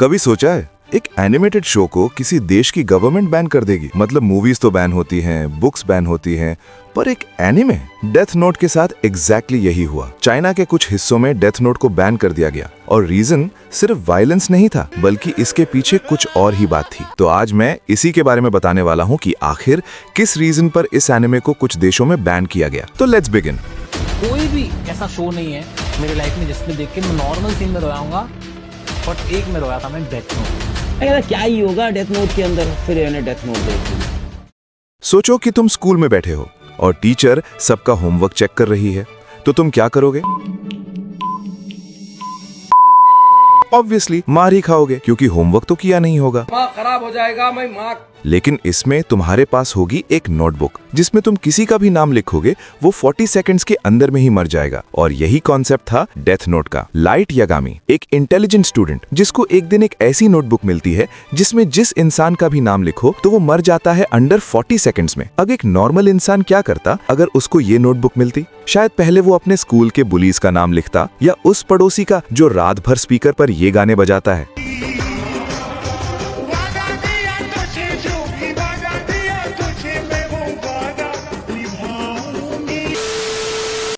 कभी सोचा है एक एनिमेटेड शो को किसी देश की गवर्नमेंट बैन कर देगी? मतलब मूवीज तो बैन होती हैं, बुक्स बैन होती हैं, पर एक एनिमे? डेथ नोट के साथ एग्जैक्टली यही हुआ। चाइना के कुछ हिस्सों में डेथ नोट को बैन कर दिया गया और रीजन सिर्फ वायलेंस नहीं था, बल्कि इसके पीछे कुछ और ही बात थी। तो आज मैं इसी के बारे में बताने वाला हूँ कि आखिर किस रीजन पर इस एनिमे को कुछ देशों में बैन किया गया। तो लेट्स बिगिन। कोई भी ऐसा शो नहीं है मेरे लाइफ में जिसमें देख के मैं नॉर्मल सीन में रोयाऊंगा, बट एक में रोया था मैं डेथ नोट। क्या ही होगा डेथ नोट के अंदर, फिर मैंने डेथ नोट देख ली। सोचो कि तुम स्कूल में बैठे हो और टीचर सबका होमवर्क चेक कर रही है, तो तुम क्या करोगे? ऑब्वियसली मार ही खाओगे, क्योंकि होमवर्क तो किया नहीं होगा। दिमाग खराब हो जाएगा, मैं माँ। लेकिन इसमें तुम्हारे पास होगी एक नोटबुक जिसमें तुम किसी का भी नाम लिखोगे, वो 40 सेकंड्स के अंदर में ही मर जाएगा। और यही कॉन्सेप्ट था डेथ नोट का। लाइट यागामी एक इंटेलिजेंट स्टूडेंट जिसको एक दिन एक ऐसी नोटबुक मिलती है जिसमें जिस इंसान का भी नाम लिखो तो वो मर जाता है अंडर 40 सेकंड्स में। अब एक नॉर्मल इंसान क्या करता अगर उसको ये नोटबुक मिलती? शायद पहले वो अपने स्कूल के बुलीज का नाम लिखता, या उस पड़ोसी का जो रात भर स्पीकर पर ये गाने बजाता है।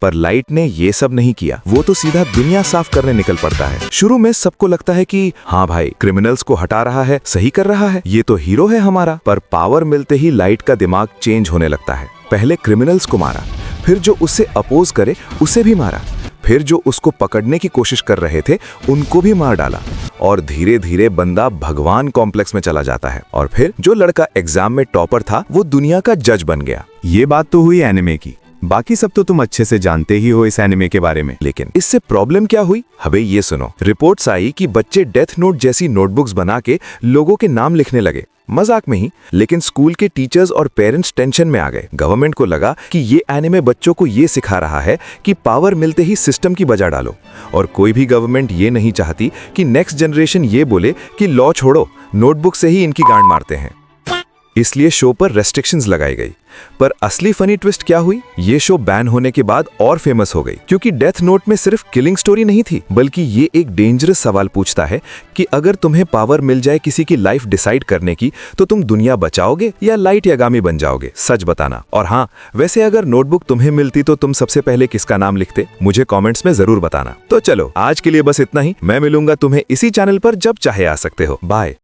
पर लाइट ने ये सब नहीं किया। वो तो सीधा दुनिया साफ करने निकल पड़ता है। शुरू में सबको लगता है कि हाँ भाई, क्रिमिनल्स को हटा रहा है, सही कर रहा है, ये तो हीरो है हमारा। पर पावर मिलते ही लाइट का दिमाग चेंज होने लगता है। पहले क्रिमिनल्स को मारा, फिर जो उससे अपोज करे उसे भी मारा, फिर जो उसको पकड़ने की कोशिश कर रहे थे उनको भी मार डाला, और धीरे धीरे बंदा भगवान कॉम्प्लेक्स में चला जाता है। और फिर जो लड़का एग्जाम में टॉपर था वो दुनिया का जज बन गया। ये बात तो हुई एनिमे की, बाकी सब तो तुम अच्छे से जानते ही हो इस एनिमे के बारे में। लेकिन इससे प्रॉब्लम क्या हुई? हमें ये सुनो। रिपोर्ट्स आई कि बच्चे डेथ नोट जैसी नोटबुक्स बना के लोगों के नाम लिखने लगे, मजाक में ही। लेकिन स्कूल के टीचर्स और पेरेंट्स टेंशन में आ गए। गवर्नमेंट को लगा कि ये एनिमे बच्चों को ये सिखा रहा है कि पावर मिलते ही सिस्टम की बजा डालो। और कोई भी गवर्नमेंट ये नहीं चाहती कि नेक्स्ट जनरेशन ये बोले कि लॉ छोड़ो, नोटबुक से ही इनकी गांड मारते हैं। इसलिए शो पर रेस्ट्रिक्शंस लगाई गई। पर असली फनी ट्विस्ट क्या हुई? ये शो बैन होने के बाद और फेमस हो गई, क्योंकि डेथ नोट में सिर्फ किलिंग स्टोरी नहीं थी, बल्कि ये एक डेंजरस सवाल पूछता है कि अगर तुम्हें पावर मिल जाए किसी की लाइफ डिसाइड करने की, तो तुम दुनिया बचाओगे या लाइट यागामी बन जाओगे? सच बताना। और हाँ, वैसे अगर नोटबुक तुम्हें मिलती तो तुम सबसे पहले किसका नाम लिखते? मुझे कॉमेंट्स में जरूर बताना। तो चलो, आज के लिए बस इतना ही। मैं मिलूंगा तुम्हें इसी चैनल पर जब चाहे आ सकते हो। बाय।